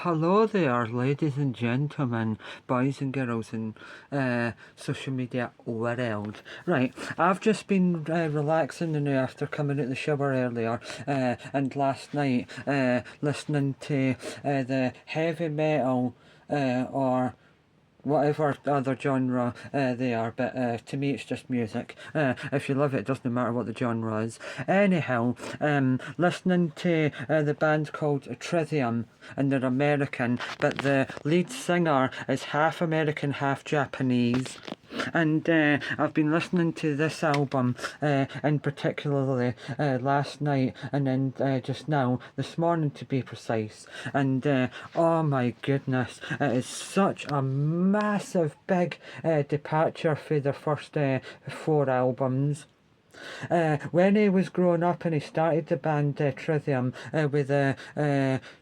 Hello there, ladies and gentlemen, boys and girls in social media world. Right, I've just been relaxing now after coming out the shower earlier and last night listening to the heavy metal or whatever other genre they are, but to me it's just music. If you love it, it doesn't matter what the genre is. Anyhow, listening to the band called Trivum, and they're American, but the lead singer is half American, half Japanese. And I've been listening to this album in particularly last night and then just now, this morning to be precise. And oh my goodness, it is such a massive big departure for their first 4 albums. When he was growing up and he started the band Trivum with the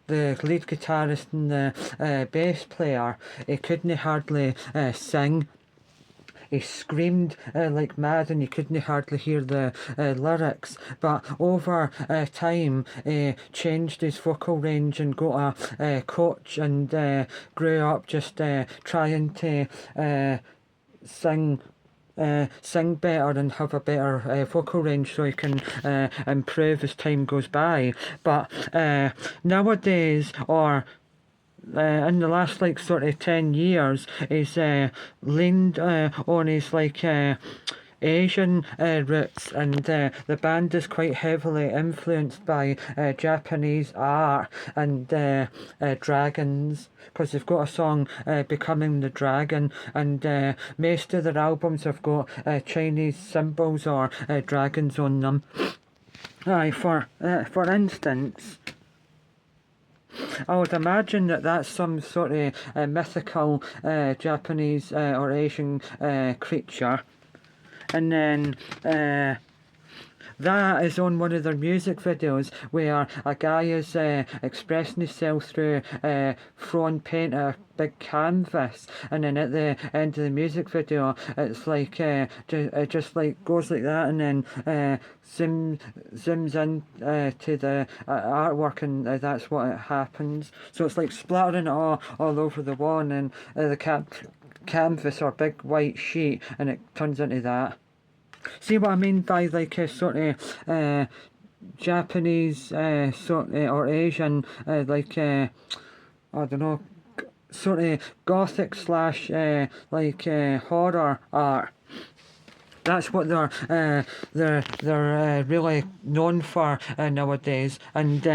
lead guitarist and the bass player, he couldn't hardly sing. He screamed like mad and you couldn't hardly hear the lyrics. But over time, he changed his vocal range and got a coach and grew up just trying to sing better and have a better vocal range so he can improve as time goes by. But nowadays, or in the last sort of 10 years, he's leaned on his Asian roots, and the band is quite heavily influenced by Japanese art and dragons, because they've got a song Becoming the Dragon, and most of their albums have got Chinese symbols or dragons on them. For instance, I would imagine that that's some sort of mythical Japanese or Asian creature. And then that is on one of their music videos where a guy is expressing himself through throwing paint at a big canvas, and then at the end of the music video it's like it just goes like that, and then zooms in to the artwork, and that's what it happens. So it's like splattering it all over the wall, and then the canvas or big white sheet, and it turns into that. See what I mean by a sort of Japanese sort of, or Asian I don't know, sort of gothic slash horror art. That's what they're really known for nowadays. And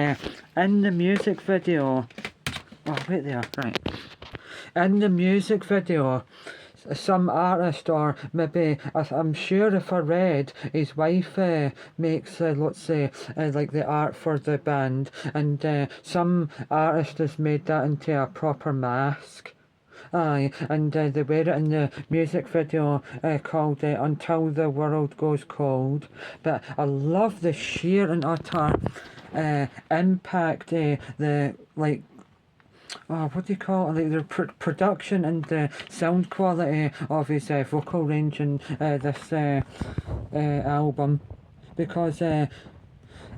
in the music video, oh wait there, right. In the music video, some artist, or maybe I'm sure if I read, his wife makes let's say the art for the band, and some artist has made that into a proper mask. Aye, and they wear it in the music video called Until the World Goes Cold. But I love the sheer and utter impact, the what do you call it? The production and the sound quality of his vocal range in this album, because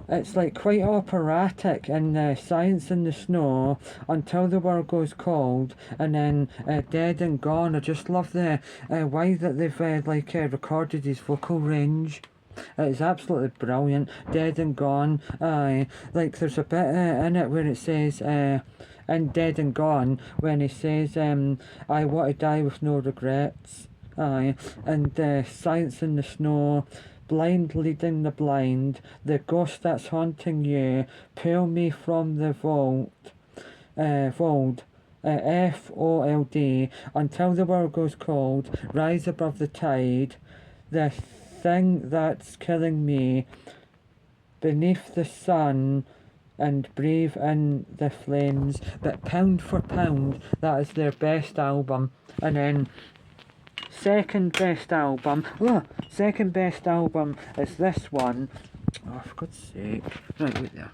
it's quite operatic, and Science in the Snow, Until the World Goes Cold, and then Dead and Gone. I just love the way that they've recorded his vocal range. It's absolutely brilliant. Dead and Gone, aye. There's a bit in it where it says, in Dead and Gone, when he says, I want to die with no regrets, aye. And Science in the Snow, blind leading the blind, the ghost that's haunting you, pull me from the fold, FOLD, until the world goes cold, rise above the tide, the thing that's killing me, beneath the sun, and breathe in the flames. But pound for pound, that is their best album. And then second best album is this one. Oh, for God's sake. Right, wait there.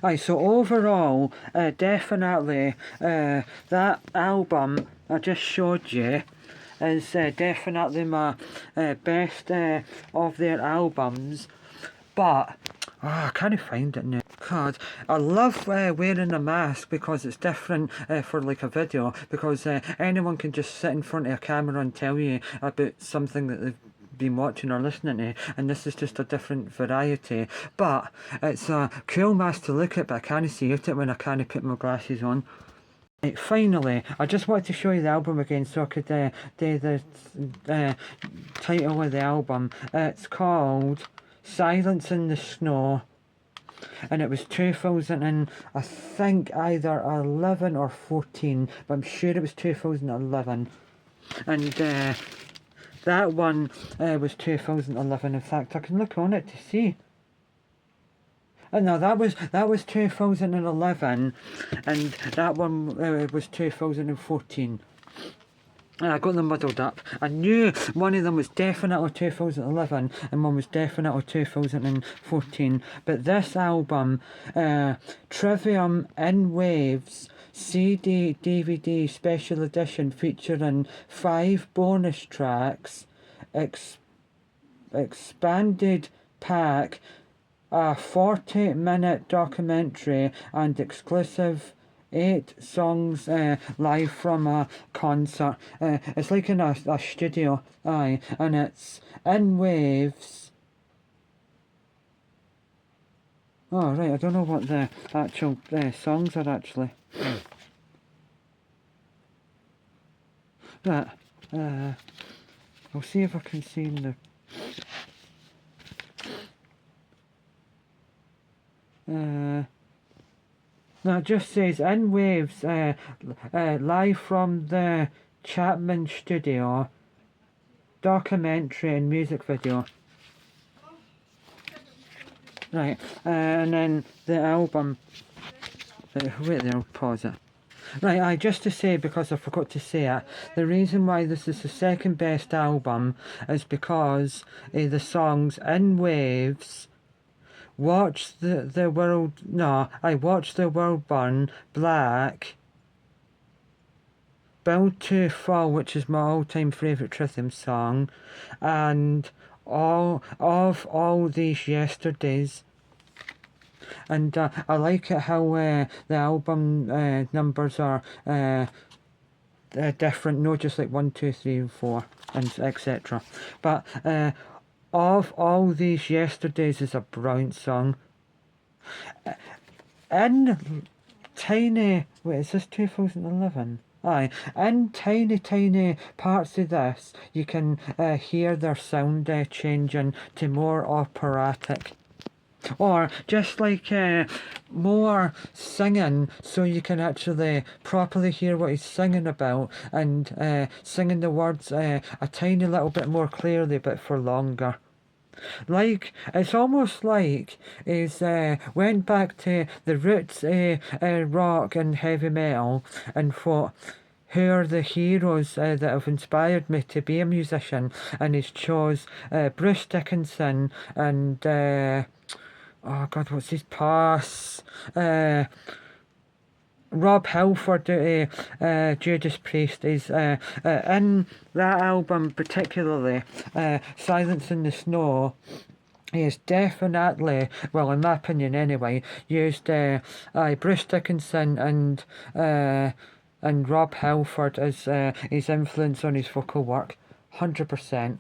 Aye, so overall, definitely that album I just showed you is definitely my best of their albums. but I can't find it now. God, I love wearing a mask because it's different for like a video, because anyone can just sit in front of a camera and tell you about something that they've been watching or listening to, and this is just a different variety. But it's a cool mask to look at, but I can't see it when I can't put my glasses on. Right, finally, I just wanted to show you the album again so I could do the title of the album. It's called Silence in the Snow, and it was 2000 and I think either 11 or 14, but I'm sure it was 2011. And that one was 2011. In fact, I can look on it to see. No, that was 2011, and that one was 2014. I got them muddled up. I knew one of them was definitely 2011 and one was definitely 2014. But this album, Trivium in Waves, CD, DVD, special edition, featuring 5 bonus tracks, expanded pack, a 40-minute documentary, and exclusive 8 songs live from a concert. It's like in a studio, aye, and it's in waves. Oh right, I don't know what the actual songs are actually. Right, I'll see if I can see in the. No, it just says in waves, live from the Chapman studio, documentary and music video. Right, and then the album. Wait there, I'll pause it. Right, just to say, because I forgot to say it, the reason why this is the second best album is because the songs In Waves, Watch the World, no, I Watch the World Burn, Black, Build to Fall, which is my all-time favourite Trivum song, and all these yesterdays. And I like it how the album numbers are different, not just like 1, 2, 3, and 4, and etc. But of all these yesterdays is a brilliant song. In tiny, wait, is this 2011? Aye, in tiny parts of this, you can hear their sound changing to more operatic. Or just like more singing, so you can actually properly hear what he's singing about, and singing the words a tiny little bit more clearly but for longer. Like, it's almost like he's went back to the roots rock and heavy metal and thought, who are the heroes that have inspired me to be a musician? And he's chose Bruce Dickinson and oh God, what's his pass? Rob Halford, Judas Priest, is in that album particularly, Silence in the Snow. He has definitely, well in my opinion anyway, used Bruce Dickinson and Rob Halford as his influence on his vocal work, 100%.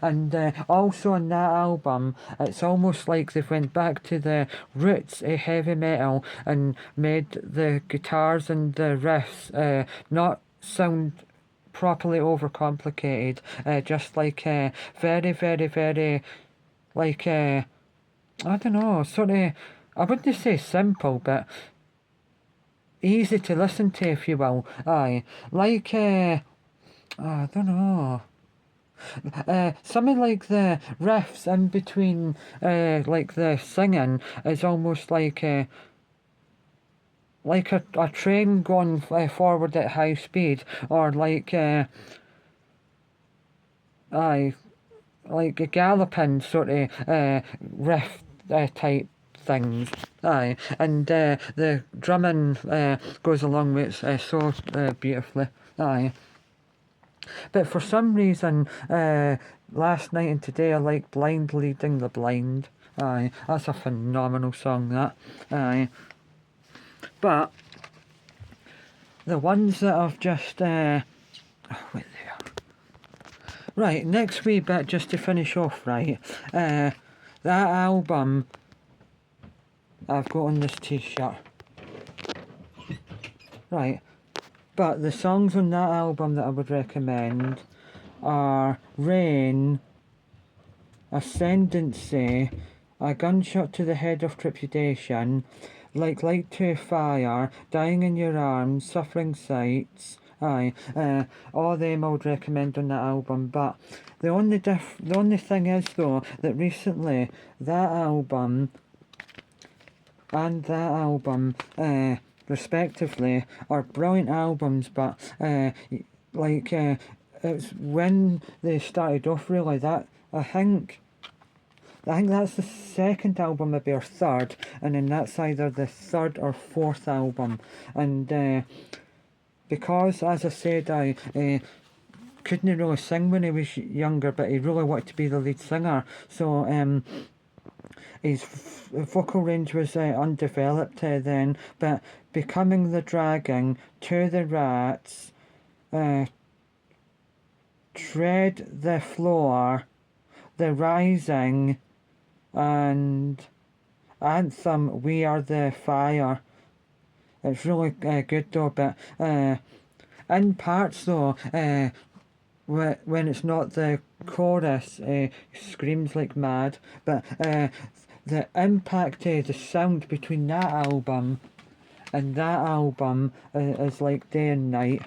And also on that album, it's almost like they've went back to the roots of heavy metal and made the guitars and the riffs not sound properly overcomplicated, just like very like I don't know, sort of, I wouldn't say simple, but easy to listen to, if you will. Aye, like I don't know. Something like the riffs in between, like the singing, is almost like a train going forward at high speed, or like like a galloping sort of riff type things. Aye, and the drumming goes along with it so beautifully. Aye. But for some reason, last night and today I like Blind Leading the Blind. Aye, that's a phenomenal song, that. Aye. But the ones that I've just oh, wait there. Right, next wee bit just to finish off, right? That album I've got on this t-shirt. Right, but the songs on that album that I would recommend are Rain, Ascendancy, A Gunshot to the Head of Trepidation, Like Light to Fire, Dying in Your Arms, Suffering Sights. Aye, all them I would recommend on that album. But the only thing is though that recently that album and that album, respectively, are brilliant albums. But it's when they started off really that I think that's the second album, maybe, or third, and then that's either the third or fourth album. And because, as I said, I couldn't really sing when he was younger, but he really wanted to be the lead singer. So his vocal range was undeveloped then, but Becoming the Dragon, To the Rats, Tread the Floor, The Rising, and Anthem, We Are the Fire. It's really good though, but in parts though, when it's not the chorus, screams like mad. But the impact, the sound between that album and that album is like day and night.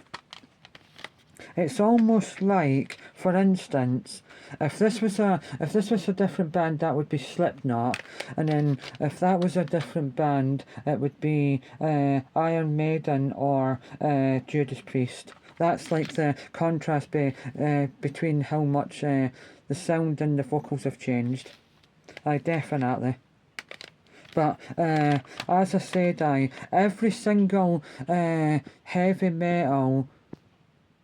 It's almost like, for instance, if this was a different band, that would be Slipknot, and then if that was a different band, it would be Iron Maiden or Judas Priest. That's like the contrast between how much the sound and the vocals have changed. Definitely. But as I said, every single heavy metal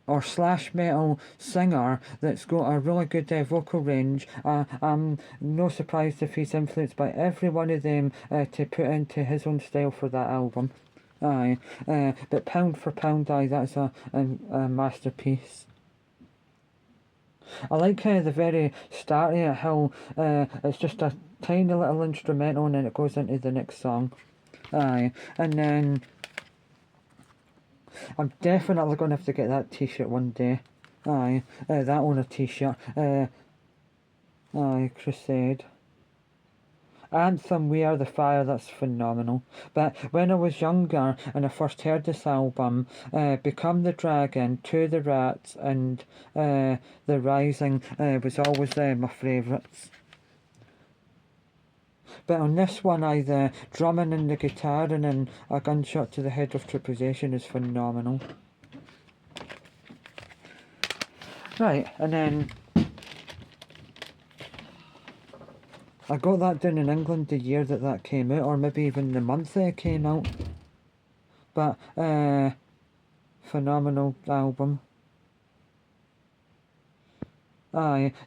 or slash metal singer that's got a really good vocal range, I'm no surprised if he's influenced by every one of them to put into his own style for that album. But pound for pound, that's a masterpiece. I like the very start of it, how it's just a tiny little instrumental and then it goes into the next song. And then I'm definitely going to have to get that t-shirt one day. That on a t-shirt. Crusade. Anthem, We Are the Fire, that's phenomenal. But when I was younger and I first heard this album, Become the Dragon, To the Rats, and The Rising was always my favourites. But on this one, the drumming and the guitar and then A Gunshot to the Head of Trepidation is phenomenal. Right, and then I got that down in England the year that came out, or maybe even the month that it came out. But phenomenal album.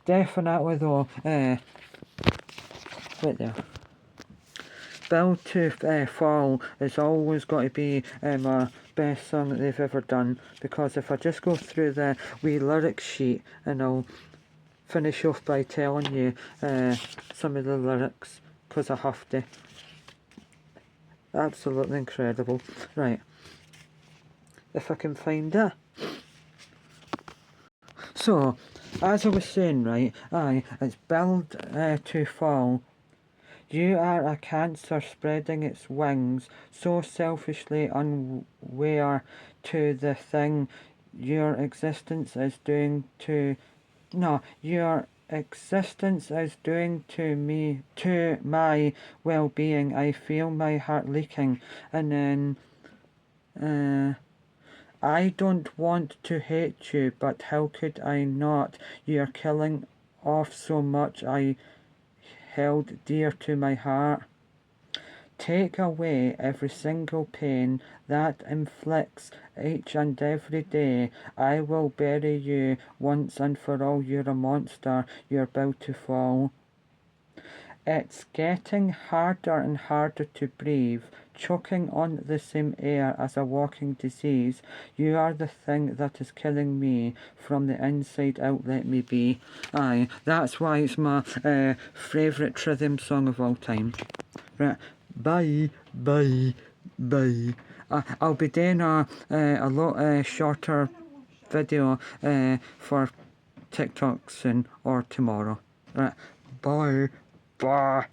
Definitely though. Right there. Build to Fall has always got to be my best song that they've ever done, because if I just go through the wee lyric sheet, and I'll finish off by telling you some of the lyrics, because I have to. Absolutely incredible. Right, if I can find it. So, as I was saying, right, it's Build to Fall. You are a cancer spreading its wings, so selfishly unaware to the thing your existence is doing to... No, your existence is doing to me, to my well-being. I feel my heart leaking. And then... I don't want to hate you, but how could I not? You're killing off so much I held dear to my heart. Take away every single pain that inflicts each and every day. I will bury you once and for all. You're a monster, you're about to fall. It's getting harder and harder to breathe, choking on the same air as a walking disease. You are the thing that is killing me from the inside out, let me be. Aye, that's why it's my favourite Trivum song of all time. Right, bye, bye, bye. I'll be doing a lot shorter video for TikTok soon or tomorrow. Right, bye, bye.